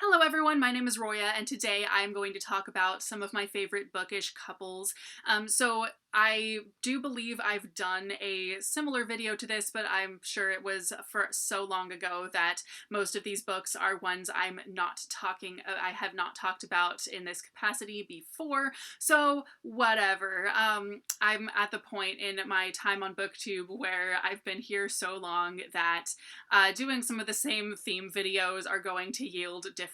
Hello everyone, my name is Roya, and today I'm going to talk about some of my favorite bookish couples. So I do believe I've done a similar video to this, but I'm sure it was for so long ago that most of these books are ones I have not talked about in this capacity before, so whatever. I'm at the point in my time on BookTube where I've been here so long that doing some of the same theme videos are going to yield different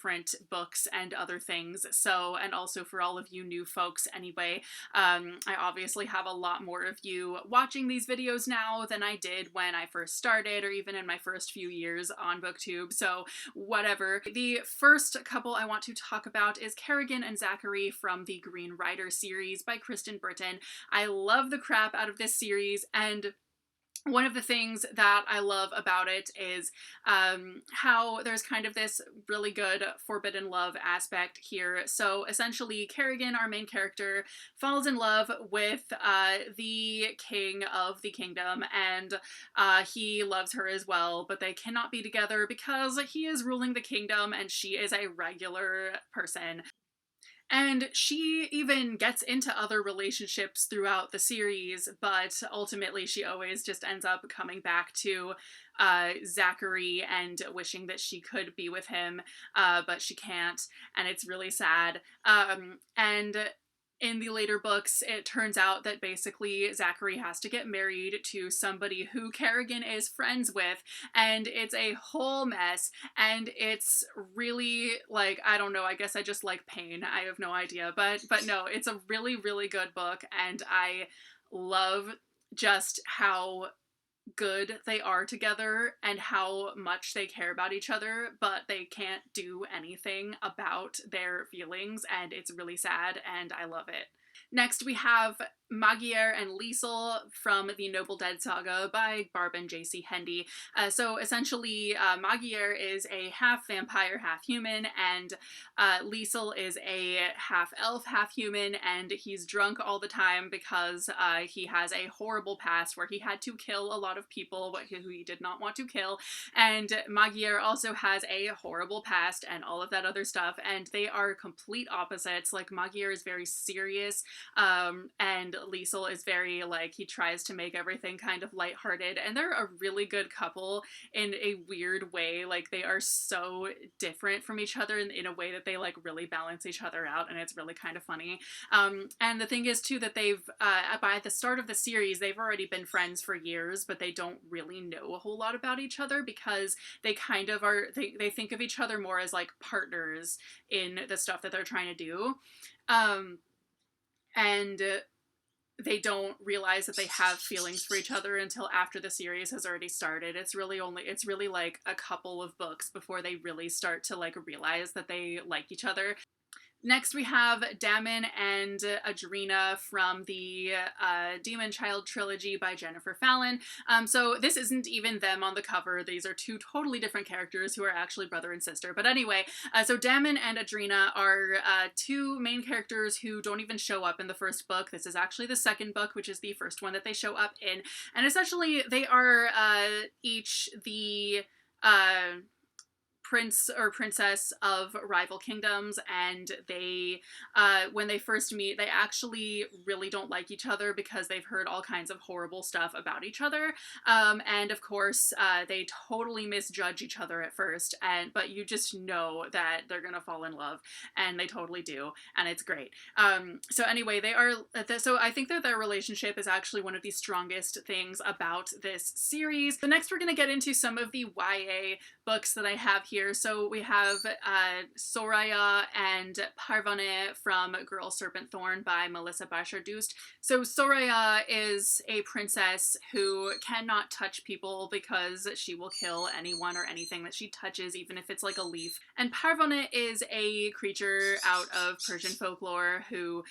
books and other things. So, and also for all of you new folks anyway, I obviously have a lot more of you watching these videos now than I did when I first started or even in my first few years on BookTube, so whatever. The first couple I want to talk about is Kerrigan and Zachary from the Green Rider series by Kristen Britton. I love the crap out of this series, and one of the things that I love about it is how there's kind of this really good forbidden love aspect here. So essentially, Kerrigan, our main character, falls in love with the king of the kingdom, and he loves her as well, but they cannot be together because he is ruling the kingdom and she is a regular person. And she even gets into other relationships throughout the series, but ultimately she always just ends up coming back to Zachary and wishing that she could be with him, but she can't, and it's really sad. And in the later books, it turns out that basically Zachary has to get married to somebody who Kerrigan is friends with, and it's a whole mess, and it's really, like, I don't know, I guess I just like pain. I have no idea, but no, it's a really, really good book, and I love just how good they are together and how much they care about each other, but they can't do anything about their feelings, and it's really sad, and I love it. Next, we have Magyar and Liesel from the Noble Dead saga by Barb and J.C. Hendy. So essentially, Magyar is a half vampire, half human, and Liesel is a half elf, half human, and he's drunk all the time because he has a horrible past where he had to kill a lot of people who he did not want to kill, and Magyar also has a horrible past and all of that other stuff, and they are complete opposites. Like, Magyar is very serious, and Liesel is very, like, he tries to make everything kind of lighthearted, and they're a really good couple in a weird way. Like, they are so different from each other in a way that they, like, really balance each other out, and it's really kind of funny. And the thing is, too, that they've, by the start of the series, they've already been friends for years, but they don't really know a whole lot about each other because they kind of are, they think of each other more as, like, partners in the stuff that they're trying to do. And they don't realize that they have feelings for each other until after the series has already started. It's really like a couple of books before they really start to, like, realize that they like each other. Next, we have Damon and Adrena from the Demon Child trilogy by Jennifer Fallon. So this isn't even them on the cover. These are two totally different characters who are actually brother and sister. But anyway, so Damon and Adrena are two main characters who don't even show up in the first book. This is actually the second book, which is the first one that they show up in. And essentially, they are each the prince or princess of rival kingdoms, and they when they first meet, they actually really don't like each other because they've heard all kinds of horrible stuff about each other, and of course they totally misjudge each other at first, but you just know that they're gonna fall in love, and they totally do, and it's great. So anyway, they are so I think that their relationship is actually one of the strongest things about this series. So next we're gonna get into some of the YA books that I have here. So we have Soraya and Parvane from Girl Serpent Thorn by Melissa Bashar-Dust. So Soraya is a princess who cannot touch people because she will kill anyone or anything that she touches, even if it's like a leaf. And Parvane is a creature out of Persian folklore who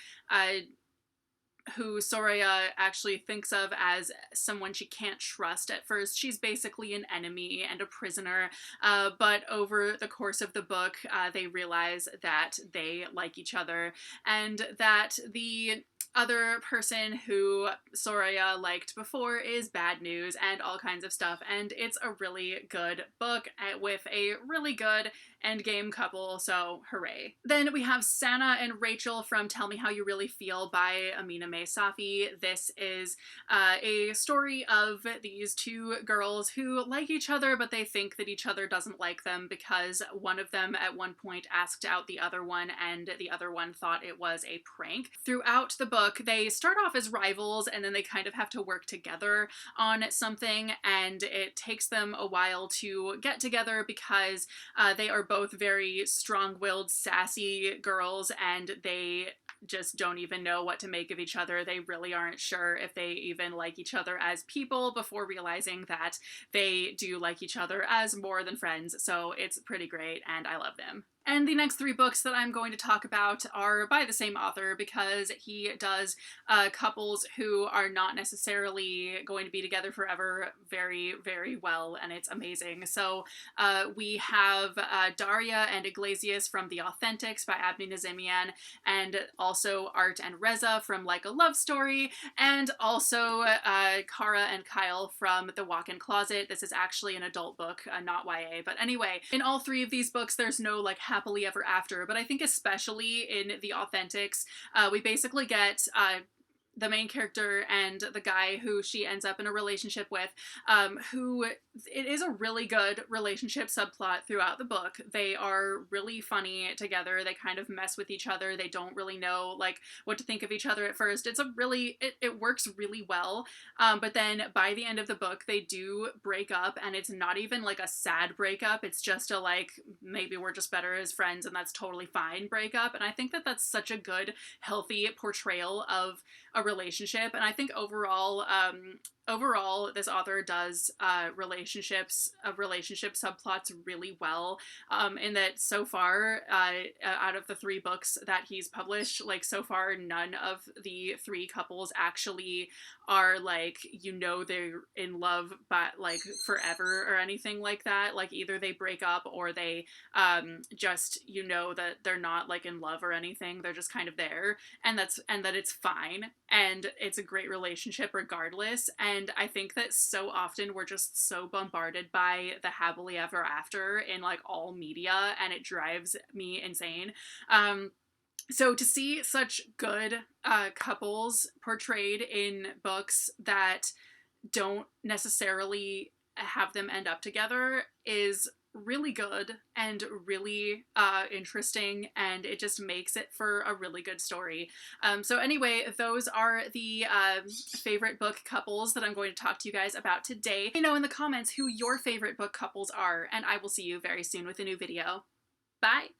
Soraya actually thinks of as someone she can't trust at first. She's basically an enemy and a prisoner, but over the course of the book, they realize that they like each other, and that the other person who Soraya liked before is Bad News and all kinds of stuff, and it's a really good book with a really good endgame couple, so hooray. Then we have Sana and Rachel from Tell Me How You Really Feel by Amina May Safi. This is a story of these two girls who like each other, but they think that each other doesn't like them because one of them at one point asked out the other one and the other one thought it was a prank. Throughout the book, they start off as rivals and then they kind of have to work together on something, and it takes them a while to get together because they are both very strong-willed, sassy girls, and they just don't even know what to make of each other. They really aren't sure if they even like each other as people before realizing that they do like each other as more than friends. So it's pretty great and I love them. And the next three books that I'm going to talk about are by the same author because he does couples who are not necessarily going to be together forever very, very well, and it's amazing. So we have Daria and Iglesias from The Authentics by Abdi Nazemian, and also Art and Reza from Like a Love Story, and also Kara and Kyle from The Walk-in Closet. This is actually an adult book, not YA, but anyway, in all three of these books there's no like happily ever after, but I think especially in The Authentics, we basically get the main character and the guy who she ends up in a relationship with, who it is a really good relationship subplot throughout the book. They are really funny together. They kind of mess with each other. They don't really know like what to think of each other at first. It's a really, it works really well. But then by the end of the book, they do break up, and it's not even like a sad breakup. It's just a like, maybe we're just better as friends and that's totally fine breakup. And I think that that's such a good, healthy portrayal of a relationship. And I think overall, this author does relationship subplots really well, in that so far, out of the three books that he's published, like so far none of the three couples actually are like, you know, they're in love but like forever or anything like that. Like either they break up or they just, you know, that they're not like in love or anything. They're just kind of there, and that it's fine, and it's a great relationship regardless. And I think that so often we're just so bombarded by the happily ever after in like all media, and it drives me insane. So to see such good couples portrayed in books that don't necessarily have them end up together is really good and really interesting, and it just makes it for a really good story. So anyway, those are the favorite book couples that I'm going to talk to you guys about today. Let me know in the comments who your favorite book couples are, and I will see you very soon with a new video. Bye!